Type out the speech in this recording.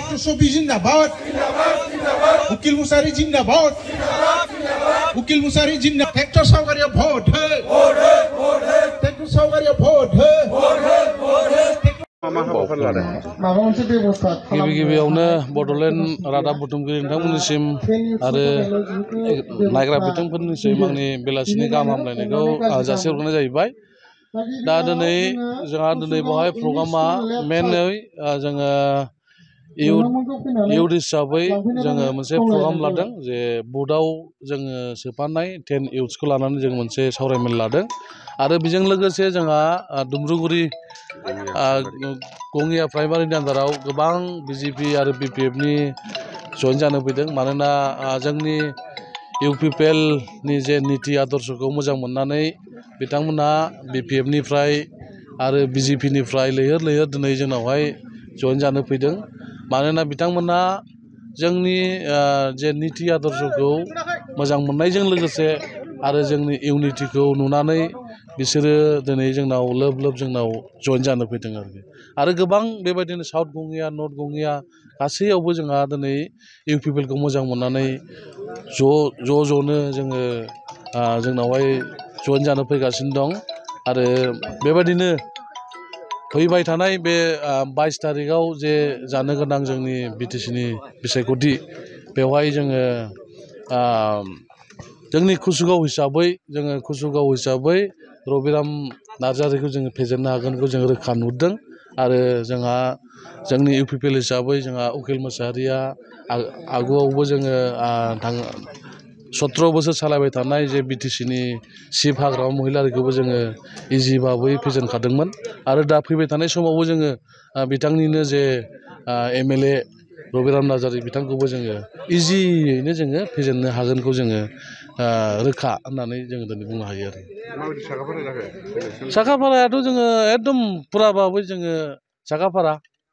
Dr. Sobi Zindabad. Ukil Musari Zindabad. Ukil Musari Zindabad. Hector Saugaria vote. Hector Saugaria vote. गिबि गिबियावनो बड'लेण्ड रादाब बुथुमगिरि नोंथांमोननिसिम आरो नायग्रा बिथांफोरनिसिम आंनि बेलासिनि गाहाम हामलायनायखौ जासिहरनाय जाहैबाय। दा दिनै जोंहा बेवहाय प्रग्रामा मेनै जोङो इयुथ हिसाबै जोङो मोनसे प्रग्राम लादों जे बुथआव जोङो सोफानाय 10 इयुथ्सखौ लानानै जों मोनसे सावरायमेल लादों आरो बेजों लोगोसे जोंहा दुमब्रुगुरि गङिया प्राइमारिनि आन्दाराव गोबां बिजेपि आरो बिपिएफनि जइन जानो फैदों मानोना जोंनि इउपिपिएलनि जे निति आदर्शखौ मोजां मोननानै बिथांमोना बिपिएफनिफ्राय आरो बिजेपिनिफ्राय लैहोर लैहोर दिनै जोंनावहाय जइन जानो फैदों मानोना बिथांमोना जोंनि जे निति आदर्शखौ मोजां मोननायजों लोगोसे आरो जोंनि इउनिटिखौ नुनानै बिसोरो दिनै जोंनाव लोब लोब जोंनाव जइन जानो फैदों आरो गोबां बेबायदिनो साउथ गङिया नर्थ गङिया गासैयावबो जोंहा दिनै इउपिपिएलखौ मोजां मोननानै ज'नो जोङो जोंनावहाय जइन जानो फैगासिनो दं आरो बेबायदिनो फैबाय थानाय बे 22 तारिखआव जे जानो गोनां जोंनि बिटिसिनि बिसायख'थि बेवहाय जोङो जोंनि कुसुगाव हिसाबै रबिराम नार्जारिखौ जोङो फेजेननो हागोनखौ जों रोखा नुदों आरो जोंहा जोंनि इउपिपिएल हिसाबै जोंहा उकिल मोसाहारिया आगुआवबो जोङो 17 बोसोर सालायबाय थानाय जे बिटिसिनि चिफ हाग्रामा महिलारिखौबो जोङो इजि भाबै फेजेनखादोंमोन आरो दा फैबाय थानाय समावबो जोङो बिथांनिनो जे एमएलए रबिराम नार्जारि बिथांखौबो जोङो इजियैनो जोङो फेजेननो हागोनखौ जोङो रोखा होननानै जोङो दिनै बुंनो हायो आरो साखाफारायाथ' जोङो एकदम फुराबाबै जोङो साखाफारा